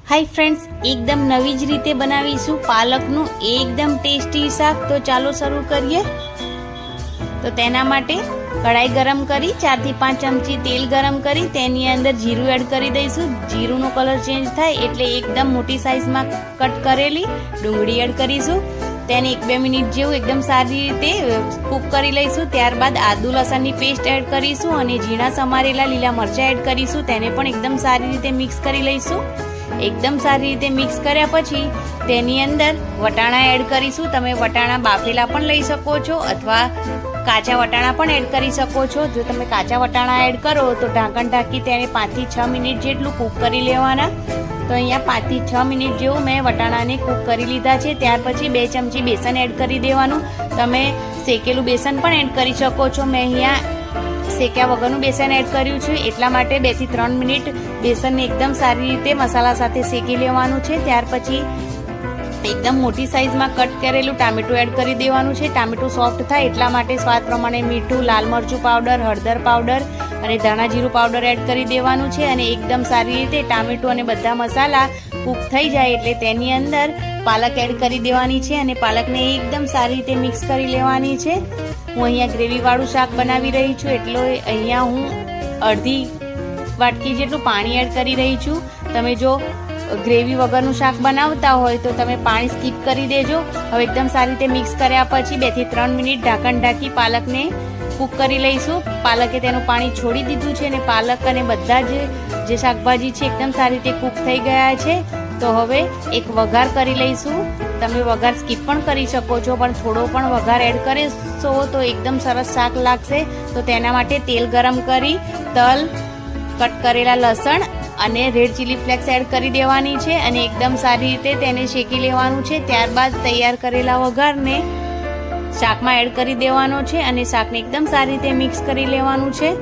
Hi friends, एकदम नवी ज रीते बनावीशुं पालकनुं एकदम टेस्टी शाक। तो चालो शुरू करिए। तो तेना माटे कढ़ाई गरम करी 4 થી 5 चमची तेल गरम करी तेनी अंदर जीरु एड करी दईशुं। जीरुनो कलर चेन्ज थाय एटले एकदम मोटी साइज में कट करेली डूंगળી एड करीशुं। तेने 1-2 मिनिट जेवुं एकदम सारी रीते कूक करी लईशुं। त्यारबाद आदू लसणनी पेस्ट एड करीशुं अने झीणा समारेला लीला मरचा एड करीशुं। तेने पण एकदम सारी रीते मिक्स करी लईशुं। एकदम सारी रीते मिक्स कर्या पछी तेनी अंदर वटाणा एड करीशुं। तमे वटाणा बाफेला पण लई शको छो अथवा काचा वटाणा पण एड करी शको छो। जो तमे काचा वटाणा एड करो तो ढांकण ढांकी तेने 5 થી 6 मिनिट जेटલું कूक करी लेवाना। तो अहींया 5 થી 6 मिनिट जेवुं मैं वटाणाने कूक करी लीधा छे। त्यार पछी 2 चमची बेसन एड करी देवानुं। तमे शेकेलुं बेसन पण एड करी शको छो। मैं अहींया शेक्या वगरनुं बेसन एड कर्युं छे એટલા માટે 2 થી 3 મિનિટ બેસનને એકદમ સારી રીતે મસાલા સાથે શેકી લેવાનું છે। ત્યાર પછી એકદમ મોટી સાઈઝમાં કટ કરેલું ટામેટું એડ કરી દેવાનું છે। ટામેટું સોફ્ટ થાય એટલા માટે સ્વાદ પ્રમાણે મીઠું, લાલ મરચું પાવડર, હળદર પાવડર અને ધાણા જીરું પાવડર એડ કરી દેવાનું છે। અને એકદમ સારી રીતે ટામેટું અને બધા મસાલા કૂક થઈ જાય એટલે તેની અંદર પાલક એડ કરી દેવાની છે અને પાલકને એકદમ સારી રીતે મિક્સ કરી લેવાની છે। હું અહીંયા ગ્રેવી વાળું શાક બનાવી રહી છું એટલે અહીંયા હું અડધી વાટકી જેટલું પાણી એડ કરી રહી છું। તમે જો ગ્રેવી વગરનું શાક બનાવતા હોય તો તમે પાણી સ્કીપ કરી દેજો। હવે એકદમ સારી રીતે મિક્સ કર્યા પછી 2 થી 3 મિનિટ ઢાંકણ ઢાંકી પાલકને કૂક કરી લઈશું। પાલકે તેનું પાણી છોડી દીધું છે અને પાલક અને બધા જે શાકભાજી છે એકદમ સારી રીતે કૂક થઈ ગયા છે। તો હવે એક વઘાર કરી લઈશું। તમે વઘાર સ્કીપ પણ કરી શકો છો પણ થોડો પણ વઘાર એડ કરશો તો એકદમ સરસ શાક લાગશે। તો તેના માટે તેલ ગરમ કરી તલ, કટ કરેલા લસણ અને રેડ ચીલી ફ્લેક્સ એડ કરી દેવાની છે અને એકદમ સારી રીતે તેને શેકી લેવાનું છે। ત્યારબાદ તૈયાર કરેલા વઘારને શાકમાં એડ કરી દેવાનો છે અને શાકને એકદમ સારી રીતે મિક્સ કરી લેવાનું છે।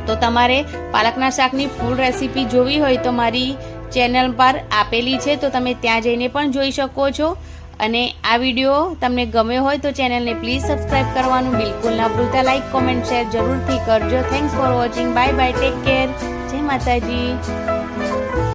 તો તમારે પાલકના શાકની ફૂલ રેસીપી જોવી હોય તો મારી ચેનલ પર આપેલી છે, તો તમે ત્યાં જઈને પણ જોઈ શકો છો। અને આ વિડીયો તમને ગમ્યો હોય તો ચેનલને પ્લીઝ સબસ્ક્રાઇબ કરવાનું બિલકુલ ના ભૂલતા। લાઈક, કોમેન્ટ, શેર જરૂરથી કરજો। Thanks for watching. Bye bye, take care. જય માતાજી।